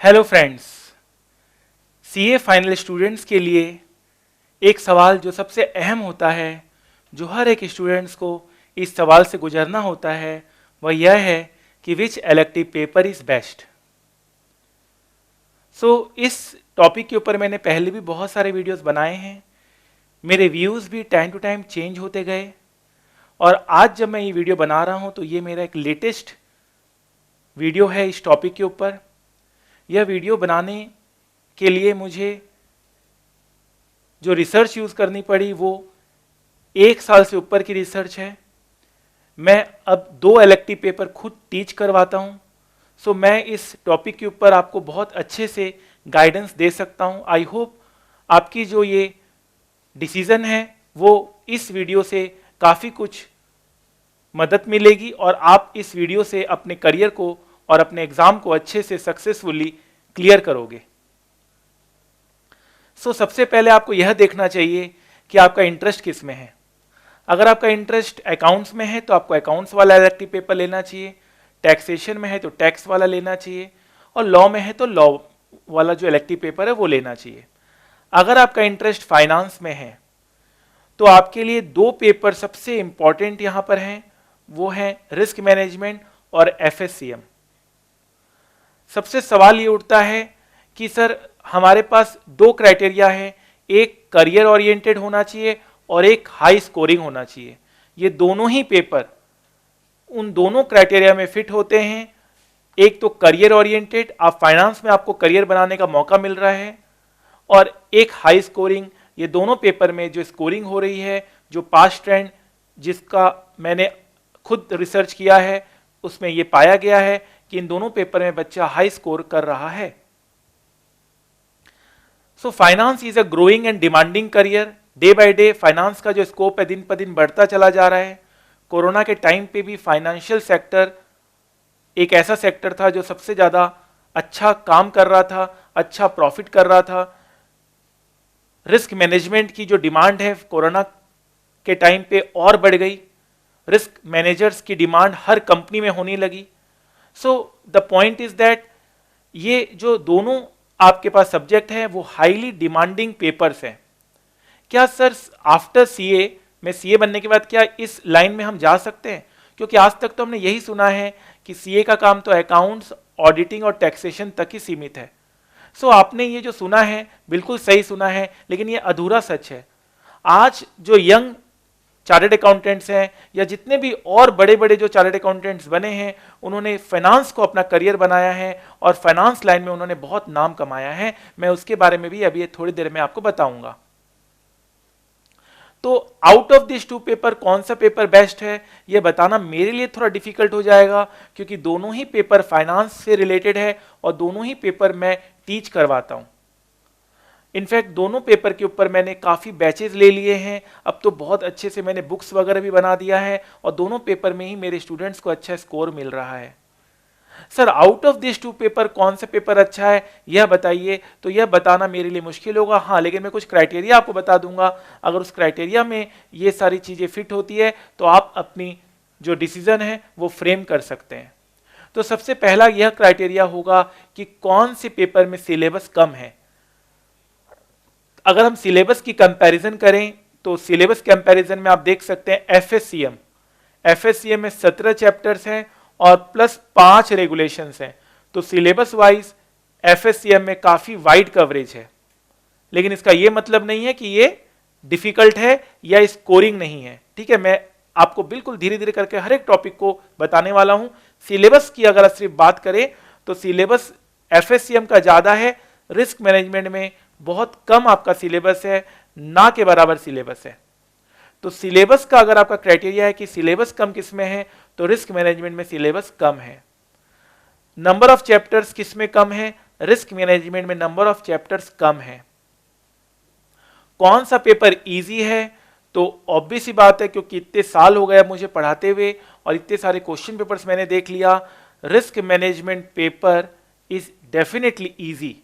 Hello friends, CA final students के लिए एक सवाल जो सबसे अहम होता है, जो हर एक स्टूडेंट्स को इस सवाल से गुजरना होता है, वह यह है कि which elective paper is best. इस टॉपिक के ऊपर मैंने पहले भी बहुत सारे वीडियोस बनाए हैं। मेरे व्यूज़ भी टाइम टू टाइम चेंज होते गए और आज जब मैं ये वीडियो बना रहा हूँ तो ये मेरा एक लेटेस्ट वीडियो है इस टॉपिक के ऊपर। यह वीडियो बनाने के लिए मुझे जो रिसर्च यूज़ करनी पड़ी वो 1 साल से ऊपर की रिसर्च है। मैं अब 2 इलेक्टिव पेपर खुद टीच करवाता हूँ। मैं इस टॉपिक के ऊपर आपको बहुत अच्छे से गाइडेंस दे सकता हूँ। आई होप आपकी जो ये डिसीज़न है वो इस वीडियो से काफ़ी कुछ मदद मिलेगी और आप इस वीडियो से अपने करियर को और अपने एग्ज़ाम को अच्छे से सक्सेसफुली क्लियर करोगे। सबसे पहले आपको यह देखना चाहिए कि आपका इंटरेस्ट किस में है। अगर आपका इंटरेस्ट अकाउंट्स में है तो आपको अकाउंट्स वाला इलेक्टिव पेपर लेना चाहिए, टैक्सेशन में है तो टैक्स वाला लेना चाहिए और लॉ में है तो लॉ वाला जो इलेक्टिव पेपर है वो लेना चाहिए। अगर आपका इंटरेस्ट फाइनेंस में है तो आपके लिए 2 पेपर सबसे इंपॉर्टेंट यहां पर हैं, वो हैं रिस्क मैनेजमेंट और एफएससीएम। सबसे सवाल ये उठता है कि सर हमारे पास 2 क्राइटेरिया है, एक करियर ओरिएंटेड होना चाहिए और एक हाई स्कोरिंग होना चाहिए। ये दोनों ही पेपर उन दोनों क्राइटेरिया में फिट होते हैं। एक तो करियर ओरिएंटेड, आप फाइनेंस में आपको करियर बनाने का मौका मिल रहा है, और एक हाई स्कोरिंग। ये दोनों पेपर में जो स्कोरिंग हो रही है, जो पास्ट ट्रेंड जिसका मैंने खुद रिसर्च किया है, उसमें ये पाया गया है कि इन दोनों पेपर में बच्चा हाई स्कोर कर रहा है। Finance is a growing and demanding career. Day by day finance का जो स्कोप है दिन पर दिन बढ़ता चला जा रहा है। कोरोना के टाइम पे भी फाइनेंशियल सेक्टर एक ऐसा सेक्टर था जो सबसे ज्यादा अच्छा काम कर रहा था, अच्छा प्रॉफिट कर रहा था। रिस्क मैनेजमेंट की जो डिमांड है कोरोना के टाइम पे और बढ़ गई। रिस्क मैनेजर्स की डिमांड हर कंपनी में होने लगी। द पॉइंट इज दैट ये जो दोनों आपके पास सब्जेक्ट है वो हाईली डिमांडिंग पेपर्स हैं। क्या सर आफ्टर सीए में सीए बनने के बाद क्या इस लाइन में हम जा सकते हैं? क्योंकि आज तक तो हमने यही सुना है कि सीए का काम तो अकाउंट्स, ऑडिटिंग और टैक्सेशन तक ही सीमित है। आपने ये जो सुना है बिल्कुल सही सुना है, लेकिन ये अधूरा सच है। आज जो यंग चार्टर्ड अकाउंटेंट्स हैं या जितने भी और बड़े बड़े जो चार्टर्ड अकाउंटेंट्स बने हैं, उन्होंने फाइनेंस को अपना करियर बनाया है और फाइनेंस लाइन में उन्होंने बहुत नाम कमाया है। मैं उसके बारे में भी अभी थोड़ी देर में आपको बताऊंगा। तो आउट ऑफ दिस 2 पेपर कौन सा पेपर बेस्ट है यह बताना मेरे लिए थोड़ा डिफिकल्ट हो जाएगा, क्योंकि दोनों ही पेपर फाइनेंस से रिलेटेड है और दोनों ही पेपर मैं टीच करवाता हूं। इनफैक्ट दोनों पेपर के ऊपर मैंने काफ़ी बैचेस ले लिए हैं। अब तो बहुत अच्छे से मैंने बुक्स वगैरह भी बना दिया है और दोनों पेपर में ही मेरे स्टूडेंट्स को अच्छा स्कोर मिल रहा है। Sir out of this 2 paper कौन सा पेपर अच्छा है यह बताइए, तो यह बताना मेरे लिए मुश्किल होगा। हाँ, लेकिन मैं कुछ क्राइटेरिया आपको बता दूंगा। अगर उस क्राइटेरिया में ये सारी चीज़ें फिट होती है तो आप अपनी जो डिसीजन है वो फ्रेम कर सकते हैं। तो सबसे पहला यह क्राइटेरिया होगा कि कौन से पेपर में सिलेबस कम है। अगर हम सिलेबस की कंपैरिजन करें तो सिलेबस कंपैरिजन में आप देख सकते हैं एफएससीएम में 17 चैप्टर्स हैं और प्लस 5 रेगुलेशंस हैं। तो सिलेबस वाइज एफएससीएम में काफी वाइड कवरेज है, लेकिन इसका यह मतलब नहीं है कि ये डिफिकल्ट है या स्कोरिंग नहीं है। ठीक है, मैं आपको बिल्कुल धीरे धीरे करके हर एक टॉपिक को बताने वाला हूं। सिलेबस की अगर सिर्फ बात करें तो सिलेबस एफएससीएम का ज्यादा है, रिस्क मैनेजमेंट में बहुत कम आपका सिलेबस है, ना के बराबर सिलेबस है। तो सिलेबस का अगर आपका क्राइटेरिया है कि सिलेबस कम किसमें है, तो रिस्क मैनेजमेंट में सिलेबस कम है। नंबर ऑफ चैप्टर्स किसमें कम है? रिस्क मैनेजमेंट में नंबर ऑफ चैप्टर्स कम है। कौन सा पेपर इजी है? तो ऑब्वियस ही बात है, क्योंकि इतने साल हो गए मुझे पढ़ाते हुए और इतने सारे क्वेश्चन पेपर्स मैंने देख लिया। Risk management paper is definitely easy.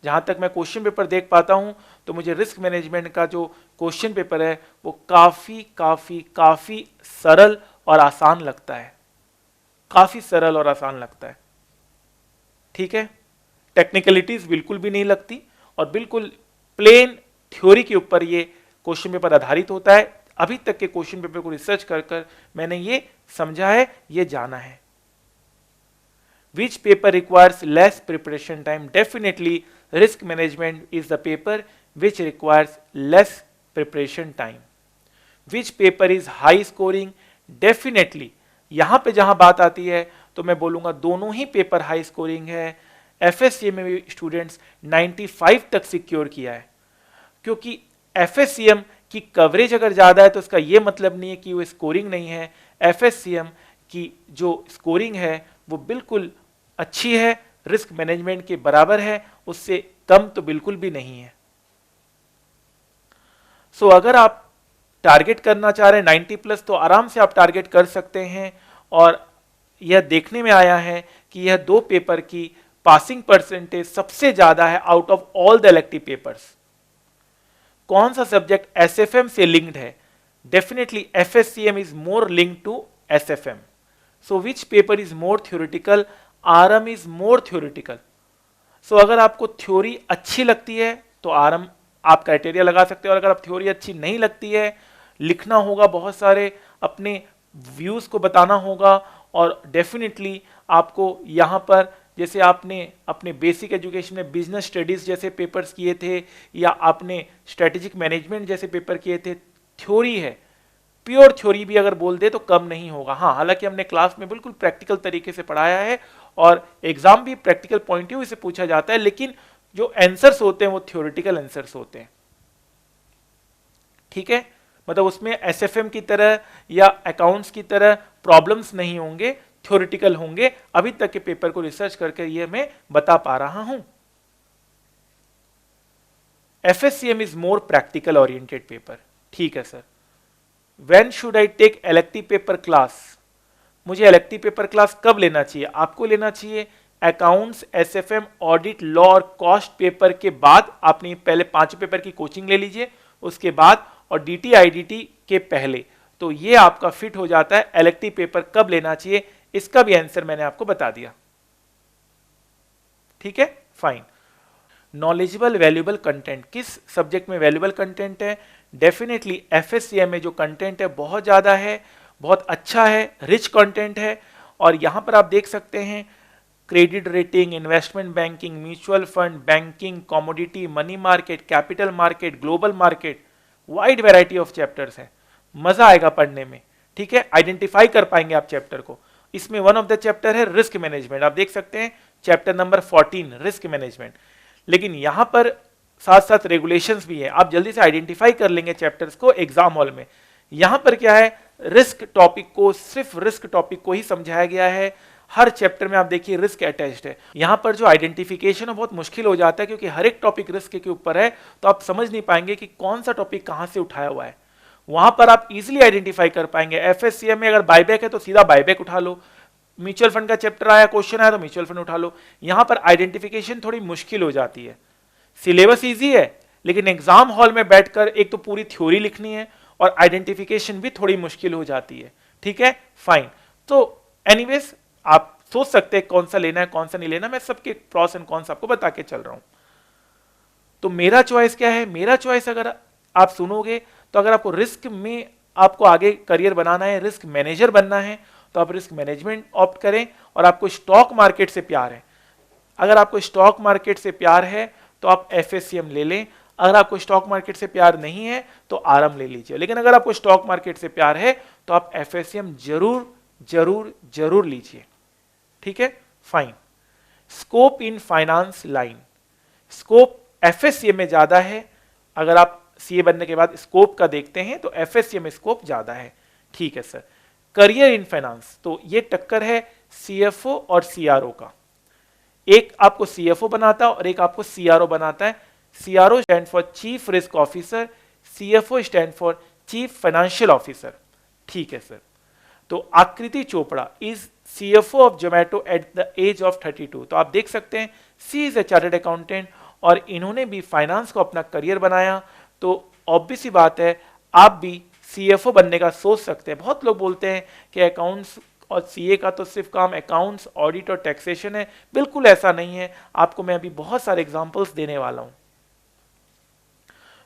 जहां तक मैं क्वेश्चन पेपर देख पाता हूं तो मुझे रिस्क मैनेजमेंट का जो क्वेश्चन पेपर है वो काफी काफी काफी सरल और आसान लगता है, काफी सरल और आसान लगता है। ठीक है, टेक्निकलिटीज बिल्कुल भी नहीं लगती और बिल्कुल प्लेन थ्योरी के ऊपर ये क्वेश्चन पेपर आधारित होता है। अभी तक के क्वेश्चन पेपर को रिसर्च कर कर मैंने ये समझा है, ये जाना है। Which paper requires less preparation time? Definitely, risk management is the paper which requires less preparation time. Which paper is high scoring? Definitely, यहाँ पे जहाँ बात आती है तो मैं बोलूँगा दोनों ही पेपर हाई स्कोरिंग है। FSCM में भी स्टूडेंट्स 95 तक सिक्योर किया है, क्योंकि FSCM की कवरेज अगर ज़्यादा है तो उसका ये मतलब नहीं है कि वो स्कोरिंग नहीं है। FSCM की जो स्कोरिंग है वो बिल्कुल अच्छी है, रिस्क मैनेजमेंट के बराबर है, उससे कम तो बिल्कुल भी नहीं है। सो अगर आप टारगेट करना चाह रहे हैं 90 प्लस तो आराम से आप टारगेट कर सकते हैं। और यह देखने में आया है कि यह दो पेपर की पासिंग परसेंटेज सबसे ज्यादा है out of all the elective papers. कौन सा सब्जेक्ट एसएफएम से लिंक्ड है? Definitely FSCM is more linked to SFM. So which paper is more theoretical? RM is more theoretical. So अगर आपको थ्योरी अच्छी लगती है तो आरएम आप क्राइटेरिया लगा सकते हो, और अगर आप थ्योरी अच्छी नहीं लगती है, लिखना होगा बहुत सारे, अपने व्यूज को बताना होगा, और डेफिनेटली आपको यहाँ पर जैसे आपने अपने बेसिक एजुकेशन में बिजनेस स्टडीज जैसे पेपर्स किए थे या आपने स्ट्रेटेजिक मैनेजमेंट जैसे पेपर किए थे, थ्योरी है, प्योर थ्योरी भी अगर बोल दे तो कम नहीं होगा। हाँ, हालांकि हमने क्लास में बिल्कुल प्रैक्टिकल तरीके से पढ़ाया है और एग्जाम भी प्रैक्टिकल पॉइंट ऑफ व्यू से पूछा जाता है, लेकिन जो आंसर्स होते हैं वो थ्योरेटिकल आंसर्स होते हैं। ठीक है, मतलब उसमें एसएफएम की तरह या अकाउंट्स की तरह प्रॉब्लम्स नहीं होंगे, थ्योरेटिकल होंगे। अभी तक के पेपर को रिसर्च करके ये मैं बता पा रहा हूं। FSCM is more practical oriented paper. ठीक है sir. When should I take elective paper class? मुझे इलेक्टिव पेपर क्लास कब लेना चाहिए? आपको लेना चाहिए अकाउंट्स, एसएफएम, ऑडिट, लॉ और कॉस्ट पेपर के बाद। आपने पहले 5 पेपर की कोचिंग ले लीजिए, उसके बाद और डीटी आईडीटी के पहले, तो ये आपका फिट हो जाता है। इलेक्टिव पेपर कब लेना चाहिए इसका भी आंसर मैंने आपको बता दिया। ठीक है, फाइन। नॉलेजेबल वैल्यूएबल कंटेंट, किस सब्जेक्ट में वैल्यूएबल कंटेंट है? डेफिनेटली एफएससीएम में जो कंटेंट है बहुत ज्यादा है, बहुत अच्छा है, रिच कंटेंट है। और यहां पर आप देख सकते हैं credit rating, investment banking, mutual fund, banking, commodity, money market, capital market, global market, wide variety of chapters है। मजा आएगा पढ़ने में। ठीक है, आइडेंटिफाई कर पाएंगे आप चैप्टर को। इसमें वन ऑफ द चैप्टर है रिस्क मैनेजमेंट, आप देख सकते हैं चैप्टर नंबर 14 रिस्क मैनेजमेंट। लेकिन यहां पर साथ साथ रेगुलेशंस भी है, आप जल्दी से आइडेंटिफाई कर लेंगे चैप्टर्स को एग्जाम हॉल में। यहां पर क्या है, रिस्क टॉपिक को, सिर्फ रिस्क टॉपिक को ही समझाया गया है। हर चैप्टर में आप देखिए रिस्क अटैच्ड है। यहां पर जो आइडेंटिफिकेशन है बहुत मुश्किल हो जाता है, क्योंकि हर एक टॉपिक रिस्क के ऊपर है, तो आप समझ नहीं पाएंगे कि कौन सा टॉपिक कहां से उठाया हुआ है। वहां पर आप इजीली आइडेंटिफाई कर पाएंगे। एफएससीएम में अगर बायबैक है तो सीधा बायबैक उठा लो, म्यूचुअल फंड का चैप्टर आया, क्वेश्चन आया तो म्यूचुअल फंड उठा लो। यहां पर आइडेंटिफिकेशन थोड़ी मुश्किल हो जाती है। सिलेबस इजी है, लेकिन एग्जाम हॉल में बैठकर एक तो पूरी थ्योरी लिखनी है और आइडेंटिफिकेशन भी थोड़ी मुश्किल हो जाती है। ठीक है, फाइन। तो एनीवेज आप सोच सकते हैं कौन सा लेना है कौन सा नहीं लेना, मैं सबके प्रॉस एंड कॉन्स आपको बता के चल रहा हूं। तो मेरा चॉइस क्या है? मेरा चॉइस अगर आप सुनोगे तो अगर आपको रिस्क में आपको आगे करियर बनाना है, रिस्क मैनेजर बनना है, तो आप रिस्क मैनेजमेंट ऑप्ट करें। और आपको स्टॉक मार्केट से प्यार है, अगर आपको स्टॉक मार्केट से प्यार है तो आप एफएससीएम ले लें। अगर आपको स्टॉक मार्केट से प्यार नहीं है तो आरएम ले लीजिए। लेकिन अगर आपको स्टॉक मार्केट से प्यार है तो आप एफएससीएम जरूर जरूर जरूर लीजिए। ठीक है, fine. Scope in finance line, scope FSCM में ज्यादा है। अगर आप सीए बनने के बाद स्कोप का देखते हैं तो एफएससीएम में स्कोप ज्यादा है। ठीक है सर। करियर इन फाइनेंस, तो ये टक्कर है सीएफओ और सीआरओ का। एक आपको सीएफओ बनाता है और एक आपको सीआरओ बनाता है। CRO stand for chief risk officer, CFO stand for chief financial officer. ठीक है सर। तो Aakriti Chopra is CFO of Zomato at the age of 32। तो आप देख सकते हैं she is a chartered accountant और इन्होंने भी फाइनेंस को अपना करियर बनाया। तो ऑब्वियस सी बात है आप भी सीएफओ बनने का सोच सकते हैं। बहुत लोग बोलते हैं कि अकाउंट्स और सीए का तो सिर्फ काम अकाउंट्स, ऑडिट और टैक्सेशन है, बिल्कुल ऐसा नहीं है। आपको मैं अभी बहुत सारे एग्जांपल्स देने वाला हूं।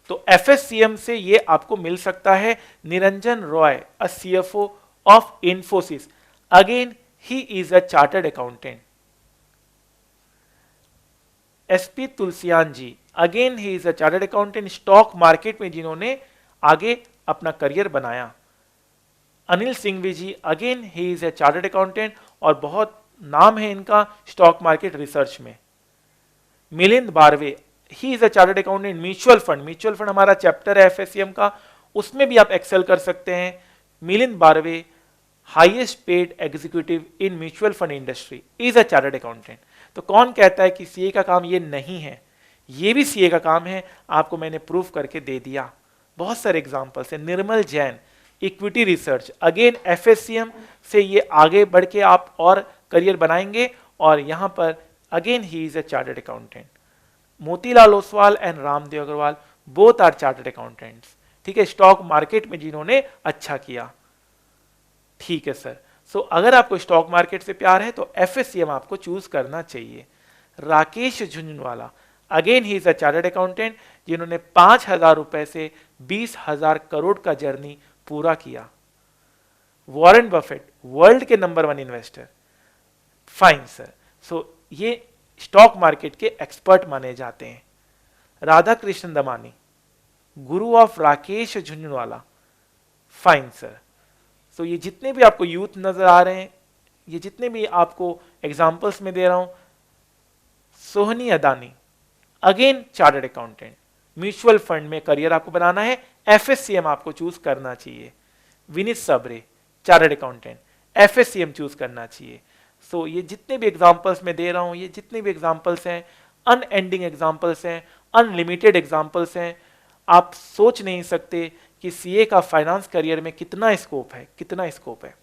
तो एफएससीएम से ये आपको मिल सकता है Niranjan Roy, a CFO of Infosys, again he is a chartered accountant. SP Tulsian ji, again he is a chartered accountant, stock market में जिन्होंने आगे अपना करियर बनाया। Anil Singhvi ji, again he is a chartered accountant और बहुत नाम है इनका स्टॉक मार्केट रिसर्च में। Milind Barve, he is a chartered accountant mutual fund, mutual fund हमारा चैप्टर है एफएससीएम का, उसमें भी आप एक्सेल कर सकते हैं। Milind Barve, highest paid executive in mutual fund industry, is a chartered accountant. तो कौन कहता है कि सीए का काम ये नहीं है? ये भी सीए का काम है, आपको मैंने प्रूफ करके दे दिया। बहुत सारे एग्जांपल्स हैं। Nirmal Jain, equity research, again एफएससीएम से ये आगे बढ़ के आप और करियर बनाएंगे, और यहां पर again he is a chartered accountant. Motilal Oswal and Ramdev Agrawal, both are chartered accountants. ठीक है, स्टॉक मार्केट में जिन्होंने अच्छा किया। ठीक है सर, सो अगर आपको स्टॉक मार्केट से प्यार है तो एफएससीएम आपको चूज करना चाहिए। Rakesh Jhunjhunwala, again he is a chartered accountant, जिन्होंने 5,000 रुपए से 20,000 करोड़ का जर्नी पूरा किया। वॉरेन बफेट, वर्ल्ड के number 1 investor. Fine sir, so ये स्टॉक मार्केट के एक्सपर्ट माने जाते हैं। Radha Krishna Damani, guru of Rakesh Jhunjhunwala. Fine sir, so ये जितने भी आपको यूथ नजर आ रहे हैं, ये जितने भी आपको एग्जांपल्स में दे रहा हूं, Sohni Adani, again chartered accountant, mutual fund में करियर आपको बनाना है, एफएससीएम आपको चूज करना चाहिए। विनीत सबरे, चार्टर्ड अकाउंटेंट, एफएससीएम चूज करना चाहिए। सो ये जितने भी एग्जांपल्स मैं दे रहा हूं, ये जितने भी एग्जांपल्स हैं, अनएंडिंग एग्जांपल्स हैं, अनलिमिटेड एग्जांपल्स हैं। आप सोच नहीं सकते कि सीए का फाइनेंस करियर में कितना स्कोप है, कितना स्कोप है।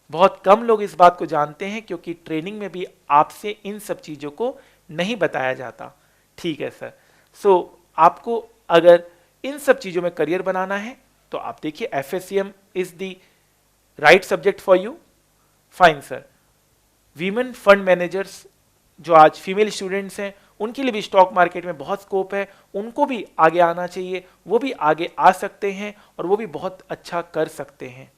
बहुत कम लोग इस बात को जानते हैं, क्योंकि ट्रेनिंग में भी आपसे इन सब चीजों को नहीं बताया जाता। ठीक है सर, सो आपको अगर इन सब चीजों में करियर बनाना है तो आप देखिए FSCM is the right subject for you. Fine sir, women fund managers जो आज फीमेल स्टूडेंट्स हैं, उनके लिए भी स्टॉक मार्केट में बहुत स्कोप है, उनको भी आगे आना चाहिए, वो भी आगे आ सकते हैं और वो भी बहुत अच्छा कर सकते हैं।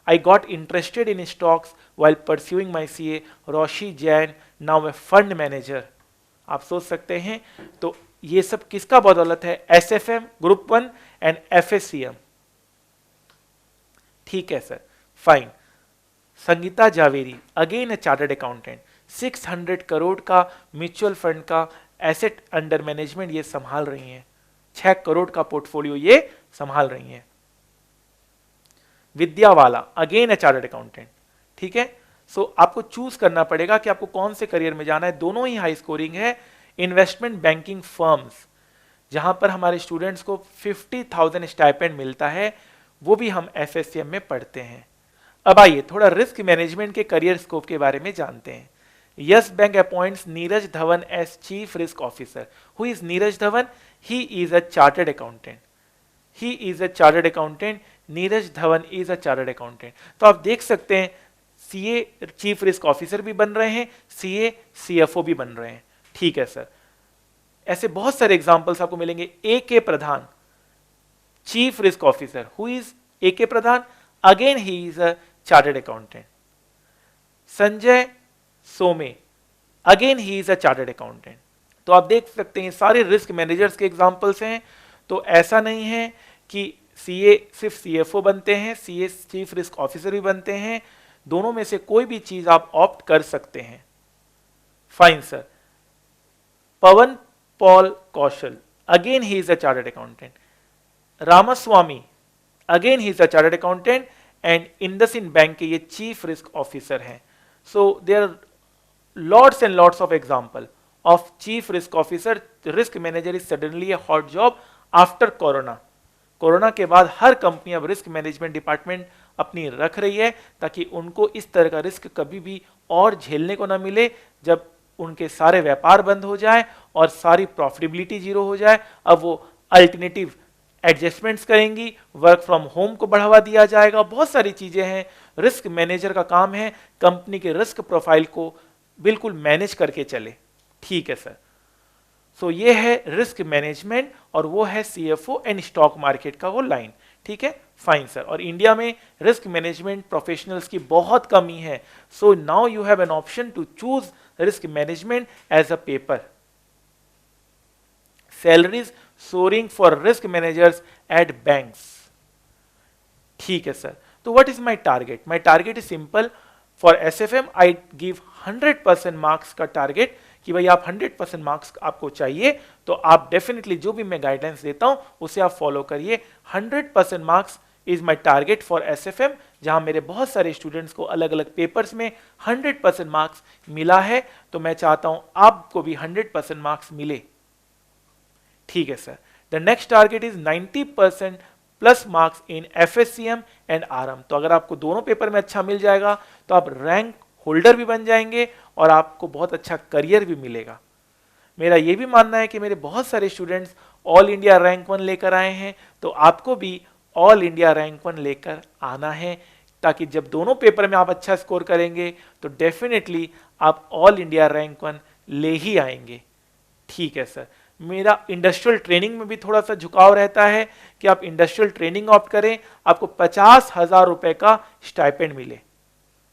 I got interested in stocks while pursuing my CA, Roshi Jain, now a fund manager. आप सोच सकते हैं, तो ये सब किसका बदौलत है? SFM, group 1 and FSCM. ठीक है sir, fine. Sangeeta Javeri, again a chartered accountant, 600 crore का म्यूचुअल फंड का एसेट अंडर मैनेजमेंट ये संभाल रही हैं, 6 करोड़ का पोर्टफोलियो ये संभाल रही हैं। विद्यावाला, अगेन ए चार्टर्ड अकाउंटेंट। ठीक है, सो आपको चूज करना पड़ेगा कि आपको कौन से करियर में जाना है। दोनों ही हाई स्कोरिंग है। इन्वेस्टमेंट बैंकिंग फर्म्स, जहां पर हमारे स्टूडेंट्स को 50,000 स्टाइपेंड मिलता है, वो भी हम एफएससीएम में पढ़ते हैं। अब आइए थोड़ा रिस्क मैनेजमेंट के करियर स्कोप के बारे में जानते हैं। Yes Bank appoints Neeraj Dhawan as chief risk officer. Who is Neeraj Dhawan? He is a chartered accountant. He is a chartered accountant. Neeraj Dhawan is a chartered accountant. तो आप देख सकते हैं, सीए चीफ रिस्क ऑफिसर भी बन रहे हैं, सीए सीएफओ भी बन रहे हैं। ठीक है सर, ऐसे बहुत सारे एग्जांपल्स आपको मिलेंगे। A K Pradhan, chief risk officer. Who is A K Pradhan? Again he is a chartered accountant. Sanjay Somay, अगेन he is a chartered accountant. तो आप देख सकते हैं सारे रिस्क मैनेजर्स के एग्जांपल्स हैं। तो ऐसा नहीं है कि सीए सिर्फ सीएफओ बनते हैं, सीए चीफ रिस्क ऑफिसर भी बनते हैं। दोनों में से कोई भी चीज आप ऑप्ट कर सकते हैं। Fine sir. Pawan Paul Kaushal, again he is a chartered accountant. Ramaswamy, again he is a chartered accountant and IndusInd bank के ये चीफ रिस्क ऑफिसर हैं। So there are lots and lots of example of chief risk officer. Risk manager is suddenly a hot job after corona. Corona के बाद हर company अब risk management department अपनी रख रही है, ताकि उनको इस तरह का रिस्क कभी भी और झेलने को ना मिले। जब उनके सारे व्यापार बंद हो जाए और सारी प्रॉफिटेबिलिटी जीरो हो जाए, अब वो अल्टरनेटिव एडजस्टमेंट्स करेंगी, वर्क फ्रॉम होम को बढ़ावा दिया जाएगा, बहुत सारी चीजें हैं रिस्क मैनेजर का काम है कंपनी के रिस्क प्रोफाइल को बिल्कुल मैनेज करके चले। ठीक है सर। सो ये है रिस्क मैनेजमेंट और वो है सीएफओ एंड स्टॉक मार्केट का वो लाइन। ठीक है, फाइन सर। और इंडिया में रिस्क मैनेजमेंट प्रोफेशनल्स की बहुत कमी है। So now you have an option to choose risk management as a paper. Salaries soaring for risk managers at banks. ठीक है सर। तो what is my target? My target is simple. For SFM I give 100% marks का target कि भाई आप 100% marks आपको चाहिए, तो आप डेफिनेटली जो भी मैं गाइडेंस देता हूं उसे आप फॉलो करिए। 100% marks is my target for SFM, जहां मेरे बहुत सारे स्टूडेंट्स को अलग अलग पेपर्स में 100% मार्क्स मिला है, तो मैं चाहता हूं आपको भी 100% मार्क्स मिले। ठीक है sir. The next target is 90% plus marks in FSCM and RM. तो अगर आपको दोनों पेपर में अच्छा मिल जाएगा तो आप रैंक होल्डर भी बन जाएंगे और आपको बहुत अच्छा करियर भी मिलेगा। मेरा यह भी मानना है कि मेरे बहुत सारे स्टूडेंट्स ऑल इंडिया रैंक 1 लेकर आए हैं, तो आपको भी ऑल इंडिया रैंक 1 लेकर आना है, ताकि जब दोनों पेपर में आप अच्छा स्कोर करेंगे तो डेफिनेटली आप ऑल इंडिया रैंक 1 ले ही आएंगे। ठीक है सर। मेरा इंडस्ट्रियल ट्रेनिंग में भी थोड़ा सा झुकाव रहता है कि आप इंडस्ट्रियल ट्रेनिंग ऑप्ट करें, आपको 50,000 रुपए का स्टाइपेंड मिले।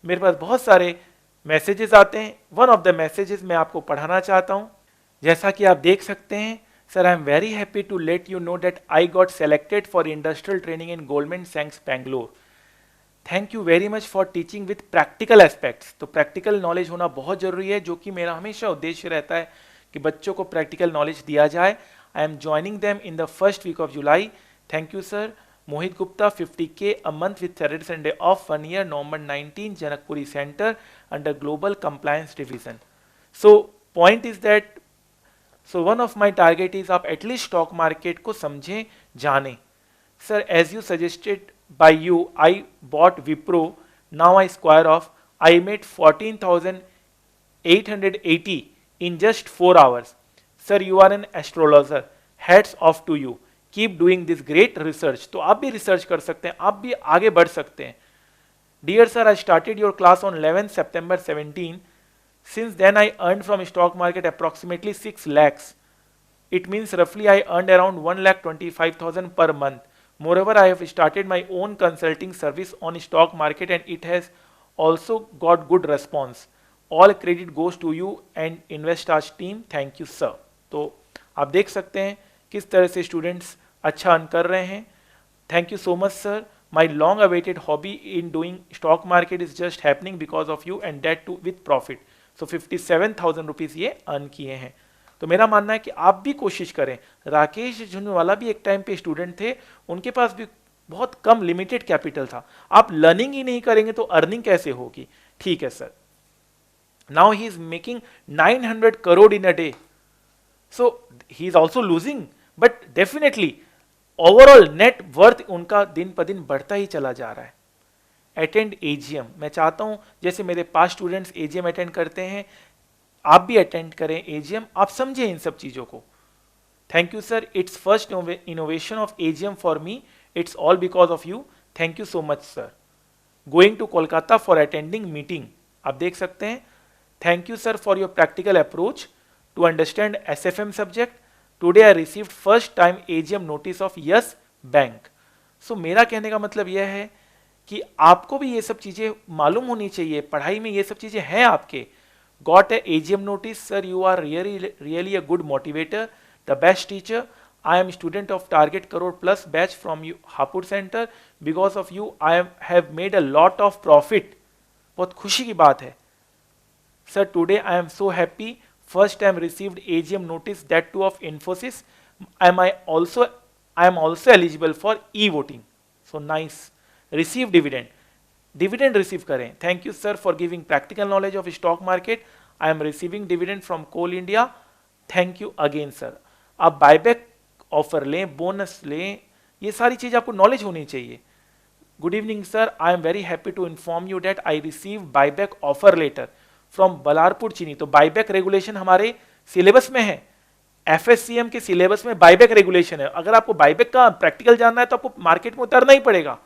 मेरे पास बहुत सारे मैसेजेस आते हैं। वन ऑफ द मैसेजेस मैं आपको पढ़ाना चाहता हूं। जैसा कि आप देख सकते हैं, sir I am very happy to let you know that I got selected for industrial training in Goldman सैक्स Bangalore. Thank you very much for teaching with practical aspects. तो प्रैक्टिकल नॉलेज होना बहुत जरूरी है, जो कि मेरा हमेशा उद्देश्य रहता है कि बच्चों को प्रैक्टिकल नॉलेज दिया जाए। I am joining them in the first week of July. Thank you sir. Mohit Gupta, 50K a month with Saturday Sunday off, 1 year, November 19, Janakpuri Center, under Global Compliance Division. So point is that, so one of my target is आप at least stock market को समझें, जानें. Sir, as you suggested by you, I bought Wipro. Now I square off. I made 14,880 in just 4 hours. Sir, you are an astrologer. Hats off to you. Keep doing this great research. तो आप भी research कर सकते हैं, आप भी आगे बढ़ सकते हैं। Dear sir, I started your class on 11 September 17। Since then I earn from stock market approximately 6 lakhs। It means रफली I earn around 1,25,000 per month. Moreover, I have started my own consulting service on stock market and it has also got good response. All credit goes to you and Investors team. Thank you sir। तो आप देख सकते हैं किस तरह से students अच्छा earn कर रहे हैं। Thank you so much sir. My long awaited hobby in doing stock market is just happening because of you and date to with profit. So 57,000 rupees ये अर्न किए हैं। तो मेरा मानना है कि आप भी कोशिश करें। राकेश झुंझुनवाला भी एक टाइम पे स्टूडेंट थे, उनके पास भी बहुत कम लिमिटेड कैपिटल था। आप लर्निंग ही नहीं करेंगे तो अर्निंग कैसे होगी? ठीक है sir. Now he is making 900 crore in a day. So he is also losing, but definitely overall net worth उनका दिन पर दिन बढ़ता ही चला जा रहा है। Attend AGM. मैं चाहता हूं जैसे मेरे पास स्टूडेंट्स एजीएम अटेंड करते हैं, आप भी अटेंड करें एजीएम, आप समझें इन सब चीजों को। Thank you sir. It's first innovation of AGM for me. It's all because of you. Thank you so much sir. Going to Kolkata for attending meeting. आप देख सकते हैं। Thank you sir for your practical approach to understand SFM subject. Today I received first time AGM notice of Yes Bank। So मेरा कहने का मतलब यह है कि आपको भी ये सब चीजें मालूम होनी चाहिए, पढ़ाई में ये सब चीजें हैं आपके। Got a AGM notice, sir, you are really a good motivator, the best teacher. I am student of Target Crore Plus batch from you Hapur Center. Because of you I have made a lot of profit। बहुत खुशी की बात है। Sir, today I am so happy। First time received AGM notice, that too of Infosys. I am also eligible for e-voting। So nice। Receive dividend। Dividend receive करें। Thank you sir for giving practical knowledge of stock market। I am receiving dividend from Coal India। Thank you again sir। आप buyback offer लें, bonus लें, ये सारी चीज आपको knowledge होनी चाहिए। Good evening sir, I am very happy to inform you that I received buyback offer letter from Ballarpur चीनी। तो बाईबैक रेगुलेशन हमारे सिलेबस में है, एफएससीएम के सिलेबस में बाईबैक रेगुलेशन है। अगर आपको बाईबैक का प्रैक्टिकल जानना है तो आपको मार्केट में उतरना ही पड़ेगा।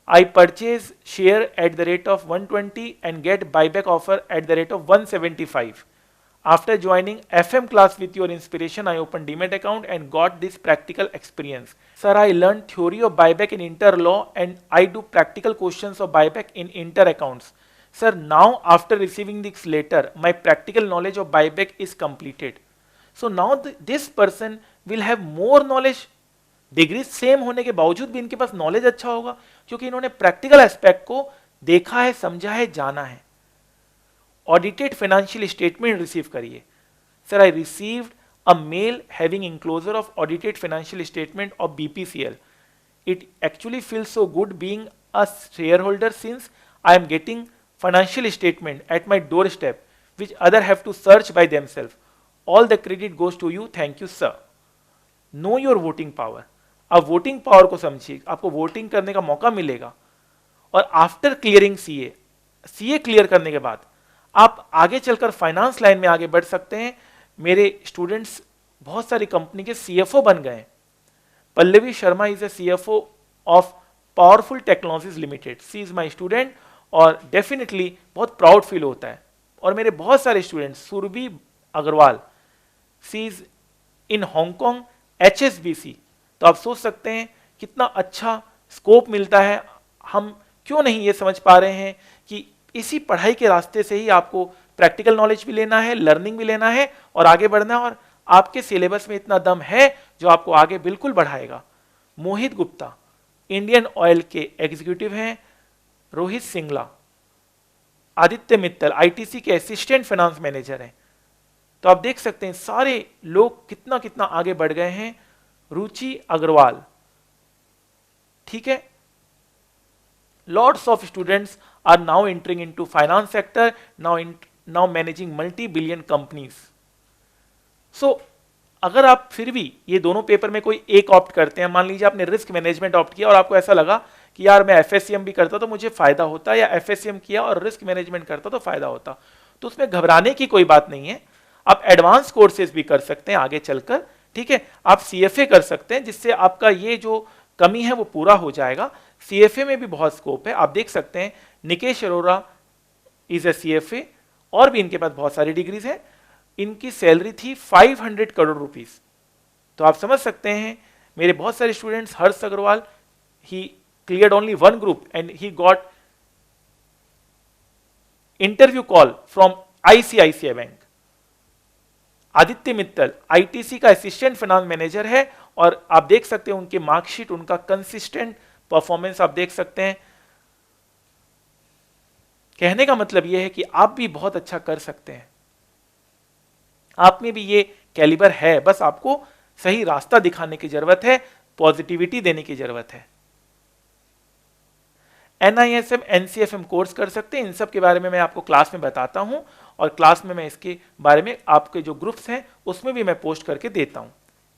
I purchase share at the rate of 120 and get buyback offer at the rate of 175. After joining FM class with your inspiration, I opened Demat account and got this practical experience. Sir, I learned theory of buyback in inter law and I do practical questions of buyback in inter accounts. Sir, now after receiving this letter, my practical knowledge of buyback is completed. So now this person will have more knowledge. Degree same होने के बावजूद भी इनके पास knowledge अच्छा होगा क्योंकि इन्होंने practical aspect को देखा है, समझा है, जाना है. ऑडिटेड फाइनेंशियल स्टेटमेंट रिसीव करिए. Sir, I received a mail having enclosure of audited financial statement of BPCL. It actually feels so good being a share holder since I am getting financial statement at my door step which other have to search by themselves. All the credit goes to you. Thank you sir. Know your voting power. अब voting power को समझिए, आपको voting करने का मौका मिलेगा और after clearing CA clear करने के बाद आप आगे चलकर फाइनेंस लाइन में आगे बढ़ सकते हैं. मेरे स्टूडेंट्स बहुत सारी कंपनी के सीएफओ बन गए. Pallavi Sharma is a CFO of Powerful Technologies Limited. She is my student और डेफिनेटली बहुत प्राउड फील होता है. और मेरे बहुत सारे students, Surabhi Agrawal, she is in Hong Kong HSBC. तो आप सोच सकते हैं कितना अच्छा स्कोप मिलता है. हम क्यों नहीं ये समझ पा रहे हैं कि इसी पढ़ाई के रास्ते से ही आपको प्रैक्टिकल नॉलेज भी लेना है, लर्निंग भी लेना है और आगे बढ़ना है. और आपके सिलेबस में इतना दम है जो आपको आगे बिल्कुल बढ़ाएगा. मोहित गुप्ता इंडियन ऑयल के एग्जीक्यूटिव हैं. रोहित सिंगला, आदित्य मित्तल ITC के असिस्टेंट फाइनेंस मैनेजर हैं. तो आप देख सकते हैं सारे लोग कितना कितना आगे बढ़ गए हैं. रुचि अग्रवाल, ठीक है. Lots of students are now entering into finance sector, now managing multi-billion companies. So अगर आप फिर भी ये दोनों पेपर में कोई एक ऑप्ट करते हैं, मान लीजिए आपने रिस्क मैनेजमेंट ऑप्ट किया और आपको ऐसा लगा कि यार मैं FSCM भी करता तो मुझे फायदा होता, या FSCM किया और रिस्क मैनेजमेंट करता तो फायदा होता, तो उसमें घबराने की कोई बात नहीं है. आप एडवांस कोर्सेज भी कर सकते हैं आगे चलकर, ठीक है. आप CFA कर सकते हैं जिससे आपका ये जो कमी है वो पूरा हो जाएगा. CFA में भी बहुत स्कोप है. आप देख सकते हैं Nikesh Arora is a CFA और भी इनके पास बहुत सारी डिग्रीज हैं. इनकी सैलरी थी 500 करोड़ रुपीस. तो आप समझ सकते हैं मेरे बहुत सारे students, Harsh Agrawal, he cleared only one group and he got interview call from ICICI bank. Aditya Mittal ITC का असिस्टेंट फाइनेंस मैनेजर है और आप देख सकते हैं उनके मार्कशीट, उनका कंसिस्टेंट परफॉर्मेंस आप देख सकते हैं. कहने का मतलब यह है कि आप भी बहुत अच्छा कर सकते हैं. आप में भी ये कैलिबर है, बस आपको सही रास्ता दिखाने की जरूरत है, पॉजिटिविटी देने की जरूरत है. NISM NCFM कोर्स कर सकते हैं. इन सब के बारे में मैं आपको क्लास में बताता हूं और क्लास में मैं इसके बारे में आपके जो ग्रुप्स हैं उसमें भी मैं पोस्ट करके देता हूं.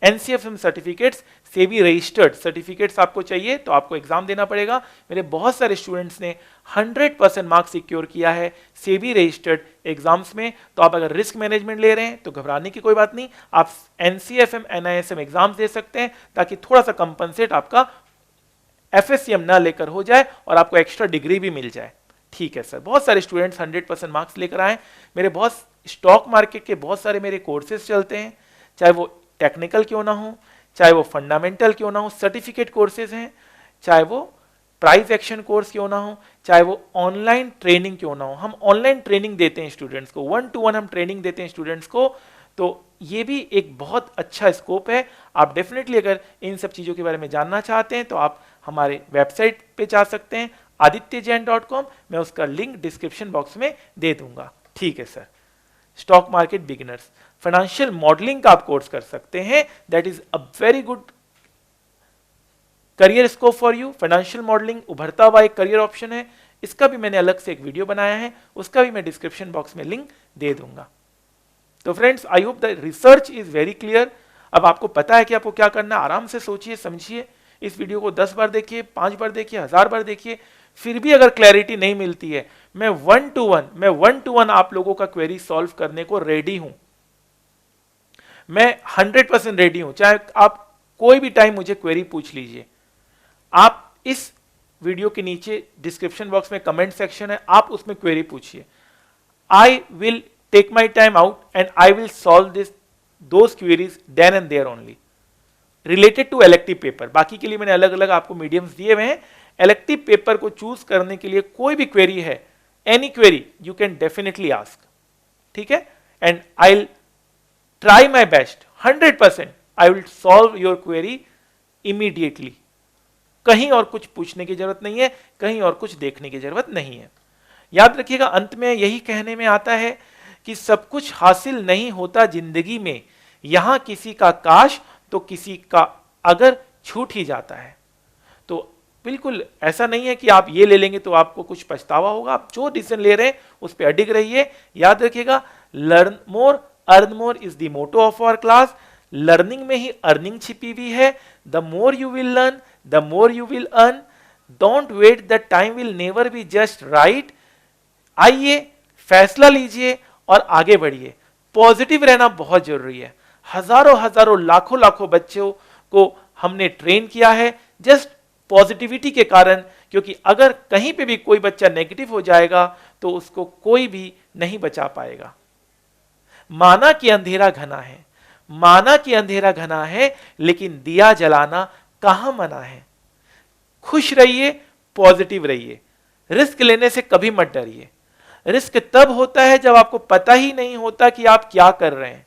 NCFM certificates, SEBI registered certificates आपको चाहिए तो आपको एग्जाम देना पड़ेगा. मेरे बहुत सारे स्टूडेंट्स ने 100% मार्क्स सिक्योर किया है सेबी रजिस्टर्ड एग्जाम्स में. तो आप अगर रिस्क मैनेजमेंट ले रहे हैं तो घबराने की कोई बात नहीं. आप NCFM NISM एग्जाम्स दे सकते हैं ताकि थोड़ा सा कंपनसेट आपका FSCM ना लेकर हो जाए और आपको एक्स्ट्रा डिग्री भी मिल जाए. ठीक है सर. बहुत सारे स्टूडेंट्स 100% मार्क्स लेकर आए. मेरे बहुत स्टॉक मार्केट के बहुत सारे मेरे कोर्सेज चलते हैं, चाहे वो टेक्निकल क्यों ना हो, चाहे वो फंडामेंटल क्यों ना हो, सर्टिफिकेट कोर्सेज हैं, चाहे वो प्राइस एक्शन कोर्स क्यों ना हो, चाहे वो ऑनलाइन ट्रेनिंग क्यों ना हो. हम ऑनलाइन ट्रेनिंग देते हैं स्टूडेंट्स को, 1-to-1 हम ट्रेनिंग देते हैं स्टूडेंट्स को. तो ये भी एक बहुत अच्छा स्कोप है. आप डेफिनेटली अगर इन सब चीज़ों के बारे में जानना चाहते हैं तो आप हमारे वेबसाइट पे जा सकते हैं adityajain.com. मैं उसका लिंक डिस्क्रिप्शन बॉक्स में दे दूंगा. ठीक है sir. Stock market beginners, financial modelling का आप कोर्स कर सकते हैं. That is a very good career scope for you. Financial modelling उभरता हुआ एक करियर ऑप्शन है. इसका भी मैंने अलग से एक वीडियो बनाया है, उसका भी मैं डिस्क्रिप्शन बॉक्स में लिंक दे दूंगा. तो friends, I hope the research is very clear. अब आपको पता है कि आपको क्या करना है. आराम से सोचिए, समझिए. इस वीडियो को 10 बार देखिए, 5 बार देखिए, 1000 बार देखिए. फिर भी अगर क्लैरिटी नहीं मिलती है, मैं 1-to-1 आप लोगों का क्वेरी सॉल्व करने को रेडी हूं. मैं 100% रेडी हूं. चाहे आप कोई भी टाइम मुझे क्वेरी पूछ लीजिए. आप इस वीडियो के नीचे डिस्क्रिप्शन बॉक्स में कमेंट सेक्शन है, आप उसमें क्वेरी पूछिए। I will take my time out and I will solve this those queries then and there only related to elective paper. बाकी के लिए मैंने अलग अलग आपको मीडियम्स दिए हुए हैं। इलेक्टिव पेपर को चूज करने के लिए कोई भी क्वेरी है, any query you can definitely ask, ठीक है, and I will try my best 100%, I will solve your query immediately. कहीं और कुछ पूछने की जरूरत नहीं है, कहीं और कुछ देखने की जरूरत नहीं है। याद रखिएगा, अंत में यही कहने में आता है कि सब कुछ हासिल नहीं होता जिंदगी में, यहां किसी का काश तो किसी का अगर छूट ही जाता है। तो बिल्कुल ऐसा नहीं है कि आप ये ले लेंगे तो आपको कुछ पछतावा होगा। आप जो डिसीजन ले रहे हैं उस पर अडिग रहिए। याद रखिएगा, learn more earn more is the motto of our class. Learning में ही अर्निंग छिपी हुई है। The more you will learn the more you will earn. Don't wait, the time will never be just right. आइए, फैसला लीजिए और आगे बढ़िए। पॉजिटिव रहना बहुत जरूरी है। हजारों हजारों लाखों लाखों बच्चों को हमने ट्रेन किया है जस्ट पॉजिटिविटी के कारण, क्योंकि अगर कहीं पे भी कोई बच्चा नेगेटिव हो जाएगा तो उसको कोई भी नहीं बचा पाएगा। माना कि अंधेरा घना है, माना कि अंधेरा घना है, लेकिन दिया जलाना कहां मना है। खुश रहिए, पॉजिटिव रहिए, रिस्क लेने से कभी मत डरिए। रिस्क तब होता है जब आपको पता ही नहीं होता कि आप क्या कर रहे हैं।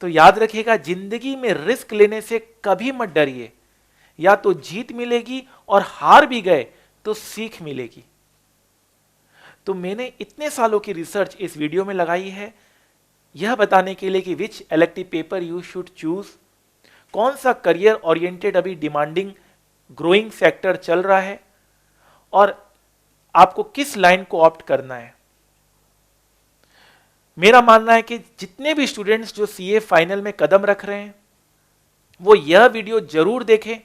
तो याद रखिएगा, जिंदगी में रिस्क लेने से कभी मत डरिए। या तो जीत मिलेगी और हार भी गए तो सीख मिलेगी। तो मैंने इतने सालों की रिसर्च इस वीडियो में लगाई है यह बताने के लिए कि which elective paper you should choose, कौन सा करियर ओरिएंटेड अभी डिमांडिंग ग्रोइंग सेक्टर चल रहा है और आपको किस लाइन को ऑप्ट करना है। मेरा मानना है कि जितने भी स्टूडेंट्स जो सीए फाइनल में कदम रख रहे हैं वो यह वीडियो जरूर देखें,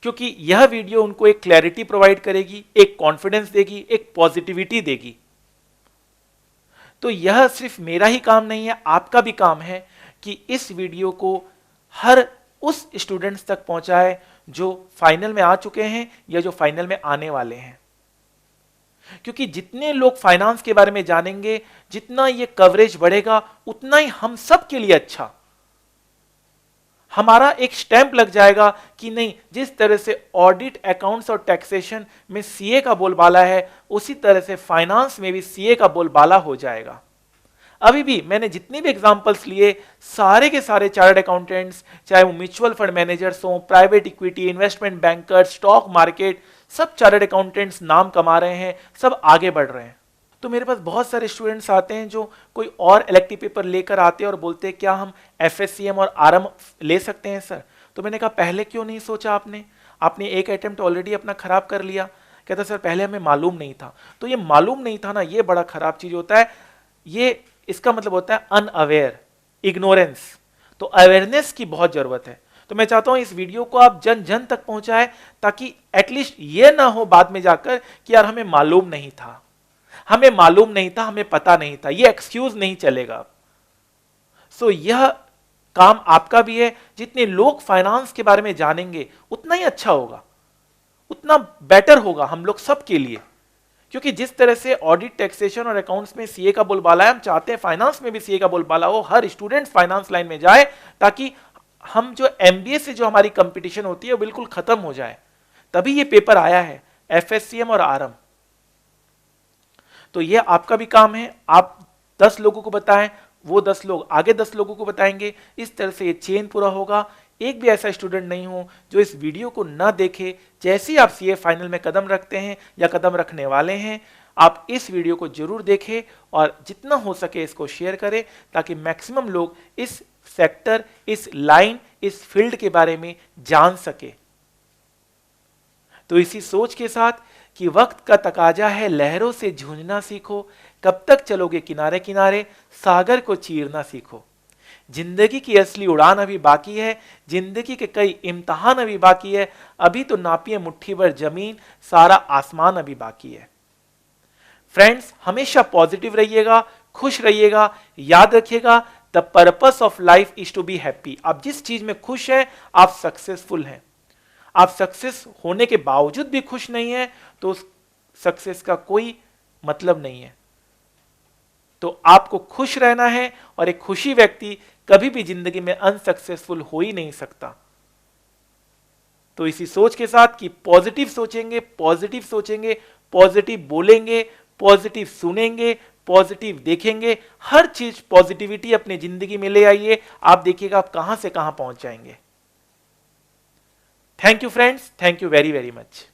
क्योंकि यह वीडियो उनको एक क्लैरिटी प्रोवाइड करेगी, एक कॉन्फिडेंस देगी, एक पॉजिटिविटी देगी। तो यह सिर्फ मेरा ही काम नहीं है, आपका भी काम है कि इस वीडियो को हर उस स्टूडेंट्स तक पहुंचाए जो फाइनल में आ चुके हैं या जो फाइनल में आने वाले हैं। क्योंकि जितने लोग फाइनेंस के बारे में जानेंगे, जितना ये कवरेज बढ़ेगा, उतना ही हम सब के लिए अच्छा। हमारा एक स्टैंप लग जाएगा कि नहीं, जिस तरह से ऑडिट, अकाउंट्स और टैक्सेशन में सीए का बोलबाला है, उसी तरह से फाइनेंस में भी सीए का बोलबाला हो जाएगा। अभी भी मैंने जितने भी एग्जांपल्स लिए, सारे के सारे चार्टर्ड अकाउंटेंट्स, चाहे वो म्यूचुअल फंड मैनेजर्स हों, private equity, investment bankers, stock market, सब चार्टर्ड अकाउंटेंट्स नाम कमा रहे हैं, सब आगे बढ़ रहे हैं। तो मेरे पास बहुत सारे स्टूडेंट्स आते हैं जो कोई और इलेक्टिव पेपर लेकर आते हैं और बोलते हैं क्या हम एफएससीएम और आरएम ले सकते हैं सर। तो मैंने कहा पहले क्यों नहीं सोचा आपने? आपने एक अटेम्प्ट ऑलरेडी अपना खराब कर लिया। कहता सर पहले हमें मालूम नहीं था। तो ये मालूम नहीं था ना, ये बड़ा खराब चीज होता है। ये इसका मतलब होता है अनअवेयर, इग्नोरेंस। तो अवेयरनेस की बहुत जरूरत है। तो मैं चाहता हूं इस वीडियो को आप जन जन तक पहुंचाएं, ताकि एटलीस्ट ये ना हो बाद में जाकर कि यार हमें मालूम नहीं था, हमें मालूम नहीं था, हमें पता नहीं था। ये एक्सक्यूज नहीं चलेगा। सो यह काम आपका भी है। जितने लोग फाइनेंस के बारे में जानेंगे उतना ही अच्छा होगा, उतना बेटर होगा हम लोग सबके लिए। क्योंकि जिस तरह से ऑडिट, टैक्सेशन और अकाउंट्स में सीए का बोलबाला है, हम चाहते हैं फाइनेंस में भी सीए का बोलबाला हो, हर स्टूडेंट फाइनेंस लाइन में जाए, ताकि हम जो एमबीए से जो हमारी कंपटीशन होती है वो बिल्कुल खत्म हो जाए। तभी ये पेपर आया है, एफएससीएम और आरएम। तो ये आपका भी काम है। आप 10 लोगों को बताएं, वो 10 लोग आगे 10 लोगों को बताएंगे। इस तरह से ये चेन पूरा होगा। एक भी ऐसा स्टूडेंट नहीं हो जो इस वीडियो को ना देखे। जैसे ही आप सीए फाइनल में कदम रखते हैं या कदम रखने वाले हैं, आप इस वीडियो को जरूर देखें और जितना हो सके इसको शेयर करें, ताकि मैक्सिमम लोग इस सेक्टर, इस लाइन, इस फील्ड के बारे में जान सके। तो इसी सोच के साथ कि वक्त का तकाजा है, लहरों से जूझना सीखो, कब तक चलोगे किनारे किनारे, सागर को चीरना सीखो। जिंदगी की असली उड़ान अभी बाकी है, जिंदगी के कई इम्तिहान अभी बाकी है। अभी तो नापिए मुट्ठी भर जमीन, सारा आसमान अभी बाकी है। फ्रेंड्स, हमेशा पॉजिटिव रहिएगा, खुश रहिएगा। याद रखिएगा, the purpose of life is to be happy. आप जिस चीज में खुश हैं, आप सक्सेसफुल हैं। आप सक्सेस होने के बावजूद भी खुश नहीं है तो उस सक्सेस का कोई मतलब नहीं है। तो आपको खुश रहना है, और एक खुशी व्यक्ति कभी भी जिंदगी में अनसक्सेसफुल हो ही नहीं सकता। तो इसी सोच के साथ कि पॉजिटिव सोचेंगे, पॉजिटिव सोचेंगे, पॉजिटिव बोलेंगे, पॉजिटिव सुनेंगे, पॉजिटिव देखेंगे, हर चीज पॉजिटिविटी अपनी जिंदगी में ले आइए, आप देखिएगा आप कहां से कहां पहुंच जाएंगे। Thank you friends, thank you very very much.